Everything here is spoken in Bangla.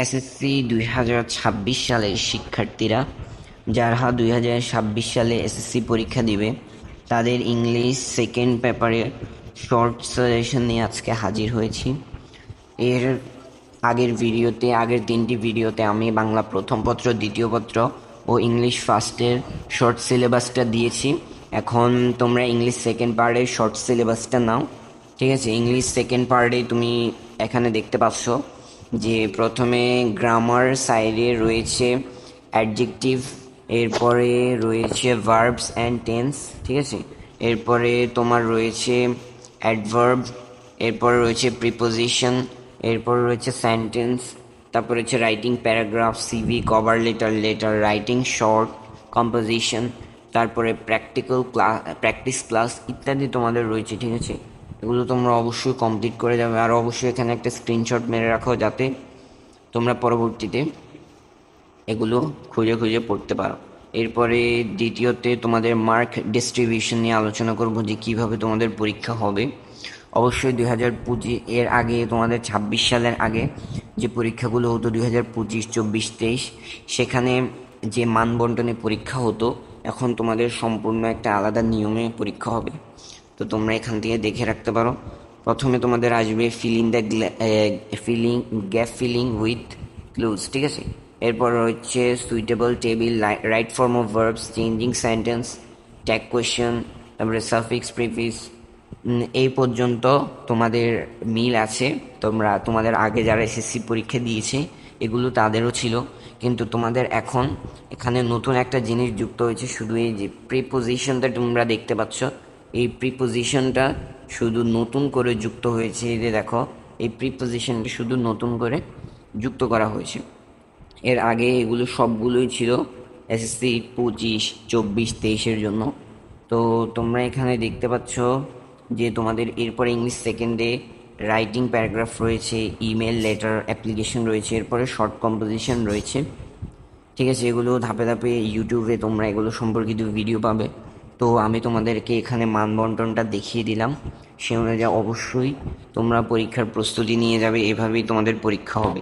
এসএসসি 2026 সালের শিক্ষার্থীরা যারা 2026 সালে এসএসসি পরীক্ষা দিবে তাদের ইংলিশ সেকেন্ড পেপারে শর্ট সাজেশন নিয়ে আজকে হাজির হয়েছি। এর আগের 3টি ভিডিওতে আমি বাংলা প্রথম পত্র, দ্বিতীয় পত্র ও ইংলিশ ফার্স্টের শর্ট সিলেবাসটা দিয়েছি। এখন তোমরা ইংলিশ সেকেন্ড পার্টের শর্ট সিলেবাসটা নাও। ঠিক আছে, ইংলিশ সেকেন্ড পার্টে তুমি এখানে দেখতে পাচ্ছ যে প্রথমে গ্রামার সাইডে রয়েছে অ্যাডজেক্টিভ, এরপরে রয়েছে ভার্বস অ্যান্ড টেন্স। ঠিক আছে, এরপরে তোমার রয়েছে অ্যাডভার্ব, এরপরে রয়েছে প্রিপোজিশন, এরপরে রয়েছে সেন্টেন্স, তারপর রয়েছে writing paragraph, CV, cover letter writing, short composition, তারপরে প্র্যাকটিস ক্লাস ইত্যাদি তোমাদের রয়েছে। ঠিক আছে, এগুলো তোমরা অবশ্যই কমপ্লিট করে যাবে। আর অবশ্যই এখানে একটা স্ক্রিনশট মেরে রাখো যাতে তোমরা পরবর্তীতে এগুলো খুঁজে খুঁজে পড়তে পারো। এরপরে দ্বিতীয়তে তোমাদের মার্ক ডিস্ট্রিবিউশন নিয়ে আলোচনা করবো যে কীভাবে তোমাদের পরীক্ষা হবে। অবশ্যই 2025 এর আগে, তোমাদের 26 সালের আগে যে পরীক্ষাগুলো হতো 2025, 24, 23, সেখানে যে মানবন্টনে পরীক্ষা হতো, এখন তোমাদের সম্পূর্ণ একটা আলাদা নিয়মে পরীক্ষা হবে। তো তোমরা এখান থেকে দেখে রাখতে পারো। প্রথমে তোমাদের আসবে গ্যাপ ফিলিং উইথ ক্লুজ। ঠিক আছে, এরপর হচ্ছে suitable table, right form of verbs, changing sentence, tag question, তারপরে সাফিক্স প্রিফিক্স। এই পর্যন্ত তোমাদের মিল আছে। তোমাদের আগে যারা এসএসসি পরীক্ষা দিয়েছে এগুলো তাদেরও ছিল, কিন্তু তোমাদের এখন এখানে নতুন একটা জিনিস যুক্ত হয়েছে। শুধু এই যে প্রিপোজিশনটা তোমরা দেখতে পাচ্ছ, এই প্রিপোজিশনটা শুধু নতুন করে যুক্ত হয়েছে। এই যে দেখো, এই প্রিপোজিশনটা শুধু নতুন করে যুক্ত করা হয়েছে। এর আগে এগুলো সবগুলোই ছিল এসএসসি 25, 24, 23-এর জন্য। তো তোমরা এখানে দেখতে পাচ্ছ যে তোমাদের এরপরে ইংলিশ সেকেন্ডে রাইটিং প্যারাগ্রাফ রয়েছে, ইমেল, লেটার, অ্যাপ্লিকেশন রয়েছে, এরপরে শর্ট কম্পোজিশন রয়েছে। ঠিক আছে, এগুলো ধাপে ধাপে ইউটিউবে তোমরা এগুলো সম্পর্কিত ভিডিও পাবে। তো আমি তোমাদেরকে এখানে মানবন্টনটা দেখিয়ে দিলাম, সে অনুযায়ী অবশ্যই তোমরা পরীক্ষার প্রস্তুতি নিয়ে যাবে, এভাবেই তোমাদের পরীক্ষা হবে।